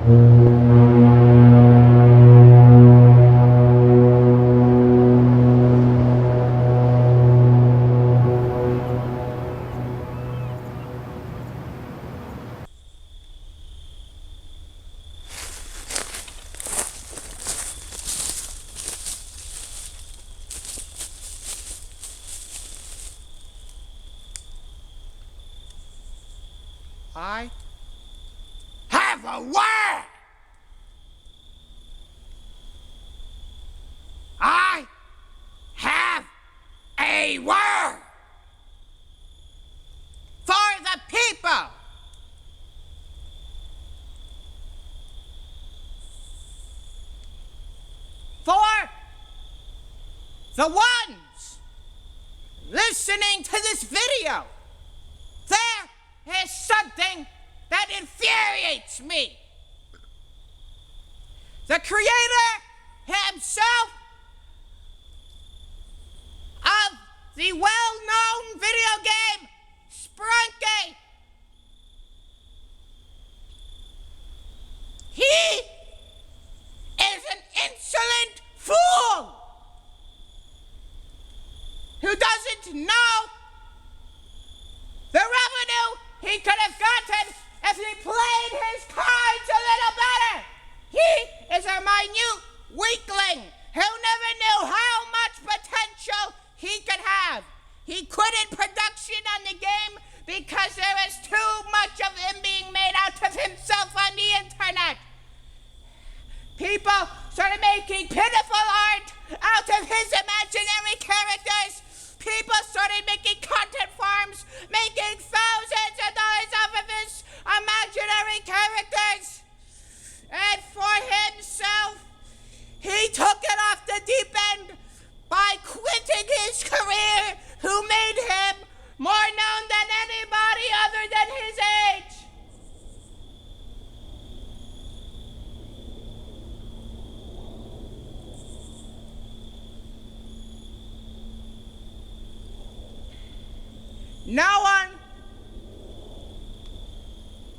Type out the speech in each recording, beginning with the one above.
I have a word. I have a word for the people. For the ones listening to this video. There is something that infuriates me. The creator himself of the well-known video game Sprunky. He is an insolent fool who doesn't know the revenue he could have gotten if he played his cards a little better. He is a minute weakling who never knew how much potential he could have. He quitted production on the game because there was too much of him being made out of himself on the internet. People started making pitiful art out of his imaginary characters. People started making content farms, making thousands of dollars off of his imaginary characters. And for himself, he took it off the deep end by quitting his career, who made him more known than anybody other than his age. No one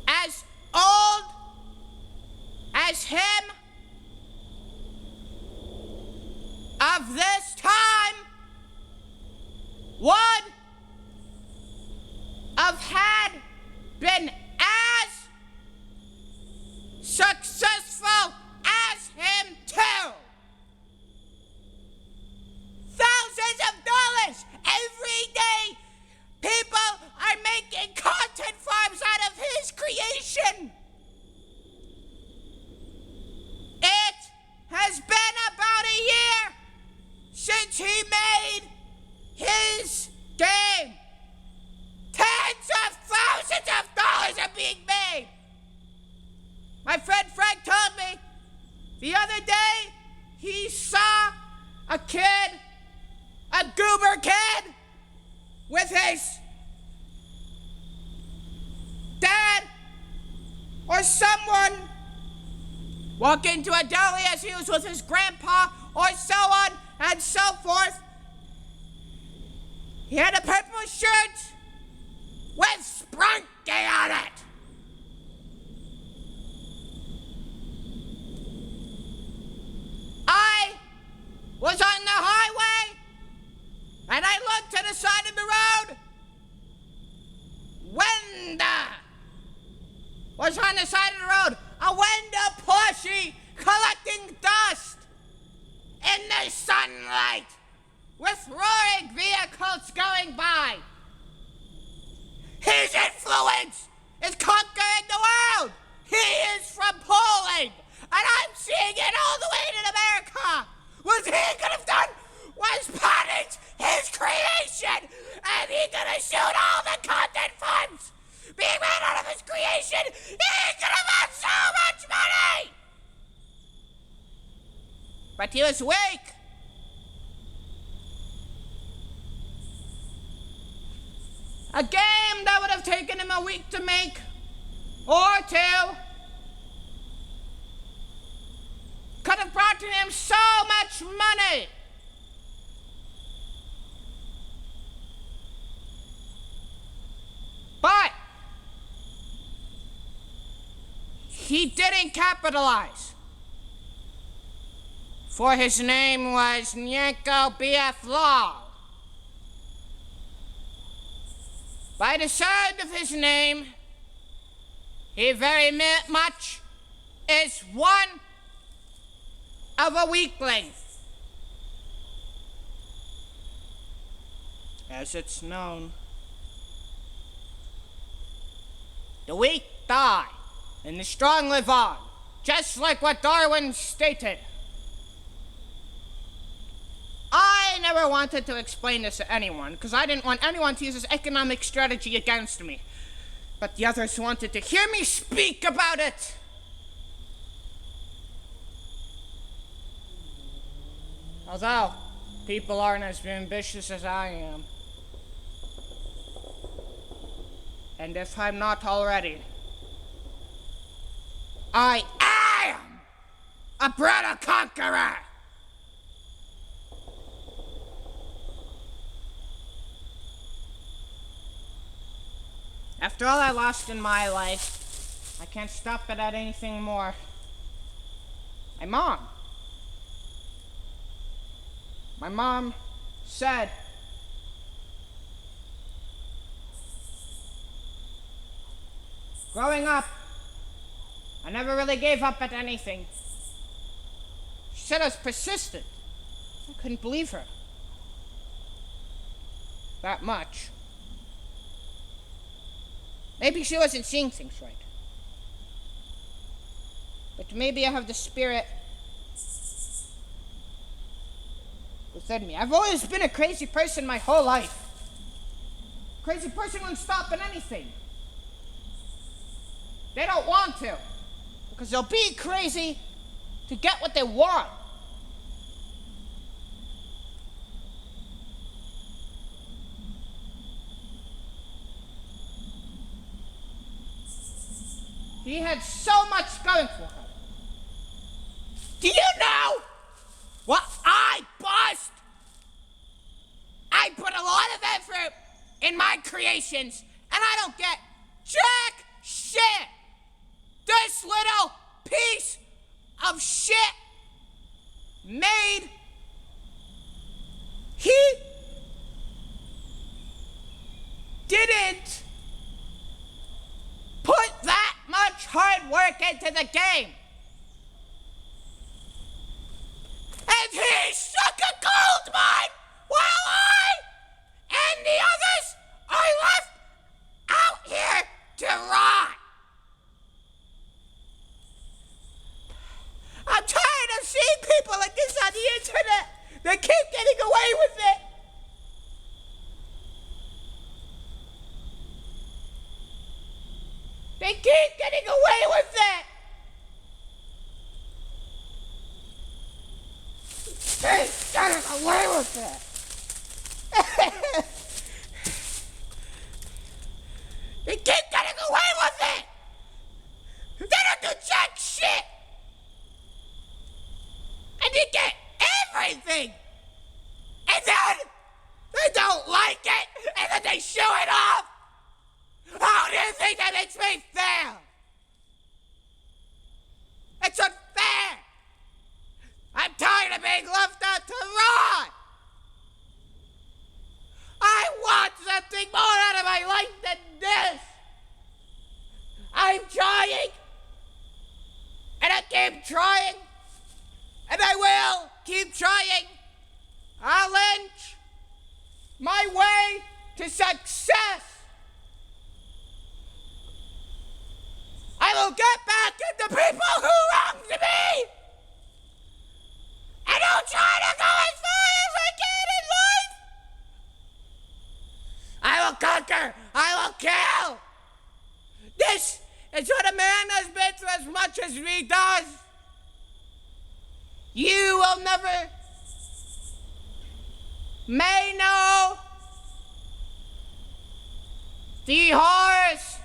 as old as him of this time would have had been as successful as him too. Thousands of dollars every day. People are making content farms out of his creation. It has been about a year since he made his game. Tens of thousands of dollars are being made. My friend Frank told me the other day he saw a kid, a goober kid, with his dad or someone walk into a deli as he was with his grandpa or so on and so forth. He had a purple shirt with Sprunky on it. I was on the highway and I looked to the side of the road. Wenda was on the side of the road. A Wenda Porsche collecting dust in the sunlight with roaring vehicles going by. His influence is conquering the world. He is from Poland, and I'm seeing it all the way to America. What he could have done was punish his creation, and he could have sued all the content funds being made out of his creation. He could have had so much money. But he was weak. A game that would have taken him a week to make, or two, could have brought him so much money. But he didn't capitalize. For his name was Nyenko B.F. Law. By the sound of his name, he very much is one of a weakling. As it's known, the weak die and the strong live on, just like what Darwin stated. I never wanted to explain this to anyone because I didn't want anyone to use this economic strategy against me. But the others wanted to hear me speak about it. Although people aren't as ambitious as I am. And if I'm not already, I am a brutal conqueror. After all I lost in my life, I can't stop it at anything more. My mom said, growing up, I never really gave up at anything. She said I was persistent. I couldn't believe her. That much. Maybe she wasn't seeing things right. But maybe I have the spirit within me. I've always been a crazy person my whole life. Crazy person won't stop at anything. They don't want to, because they'll be crazy to get what they want. He had so much going for her. Do you know what I bust? I put a lot of effort in my creations, and I don't get jack shit. This little piece of shit made he didn't put that much hard work into the game. And he struck a gold mine while I and the others are left out here to rot. I'm tired of seeing people like this on the internet. They keep getting away with it. They keep getting away with it. They getting away with it. They keep getting away with it. They don't do jack shit. And they get everything. And then they don't like it. And then they show it off. How do you think that makes me feel? It's unfair. I'm tired of being left out to rot. I want something more out of my life than this. I'm trying. And I keep trying. And I will keep trying. I'll inch my way to success. I will get back at the people who wronged me. And I'll try to go as far as I can in life. I will conquer. I will kill. This is what a man has been through as much as me does. You will never may know the horrors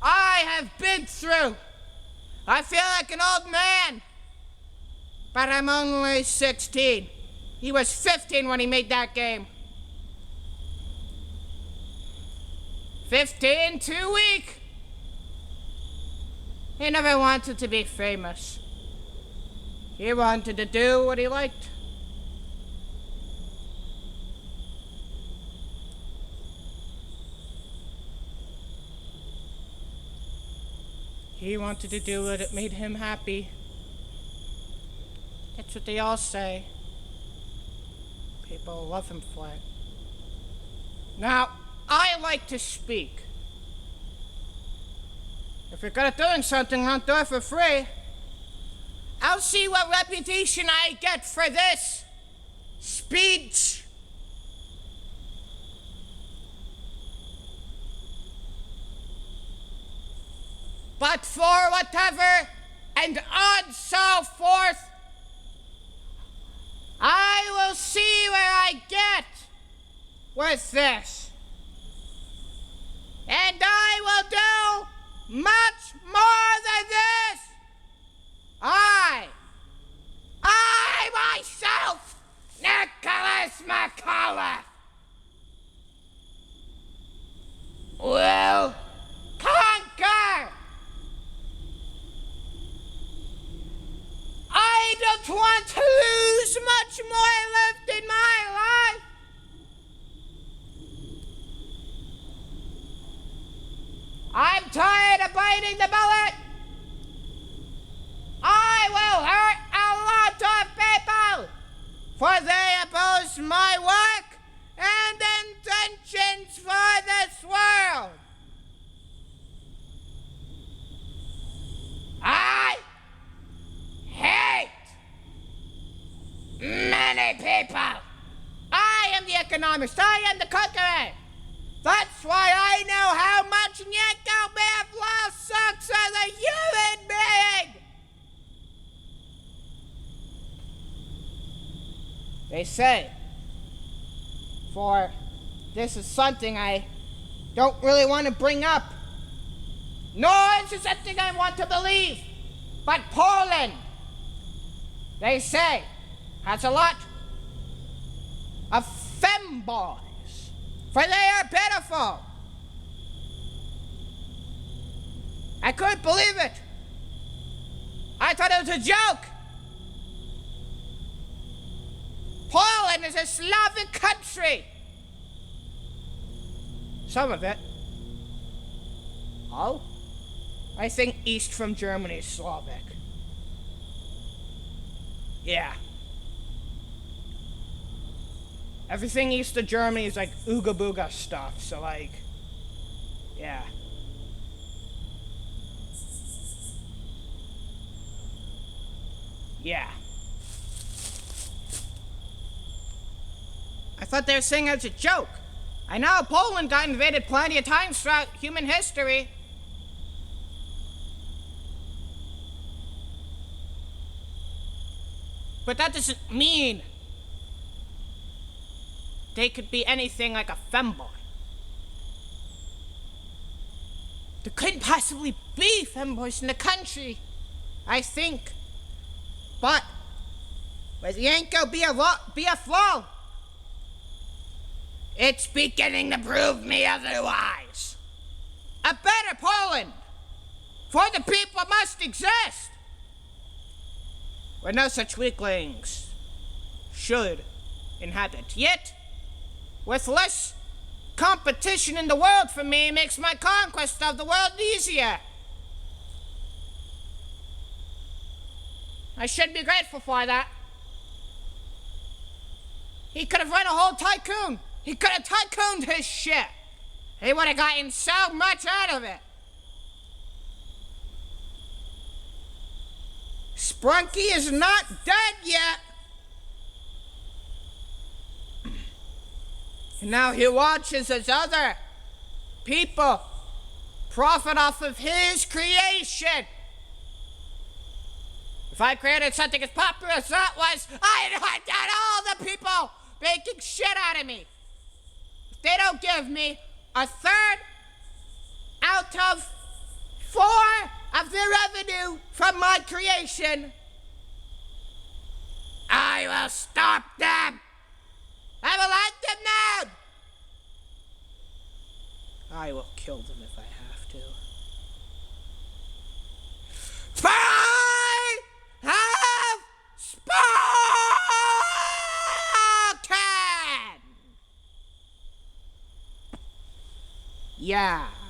I have been through. I feel like an old man, but I'm only 16. He was 15 when he made that game. 15, too weak. He never wanted to be famous. He wanted to do what he liked. He wanted to do what made him happy. That's what they all say. People love him for it. Now, I like to speak. If you're good at doing something, I'll do it for free. I'll see what reputation I get for this speech. But for whatever and on so forth, I will see where I get with this. And I will do much more than this. I myself, Nicholas McCullough, will conquer. I don't want to lose much more left in my life. I'm tired of biting the bullet. I will hurt a lot of people, for they oppose my work and intentions for this world. I hate many people. I am the economist. I am the conqueror. That's why I know how much Nico Mayflower sucks as a human being. They say, for this is something I don't really want to bring up, nor is it something I want to believe, but Poland, they say, has a lot of femboys, for they are pitiful. I couldn't believe it. I thought it was a joke. Poland is a Slavic country. Some of it. Oh? I think east from Germany is Slavic. Yeah. Everything east of Germany is like ooga booga stuff, so like, yeah. Yeah. I thought they were saying it was a joke. I know Poland got invaded plenty of times throughout human history. But that doesn't mean they could be anything like a femboy. There couldn't possibly be femboys in the country, I think. But it ain't gonna be a flaw. It's beginning to prove me otherwise. A better Poland for the people must exist, where no such weaklings should inhabit. Yet, with less competition in the world for me makes my conquest of the world easier. I should be grateful for that. He could have run a whole tycoon. He could have tycooned his shit. He would have gotten so much out of it. Sprunky is not dead yet. And now he watches as other people profit off of his creation. If I created something as popular as that was, I'd hunt down all the people making shit out of me. If they don't give me a third out of 4 of the revenue from my creation, I will stop them. I will hunt them down. I will kill them if I have to. For I have spoken! Yeah.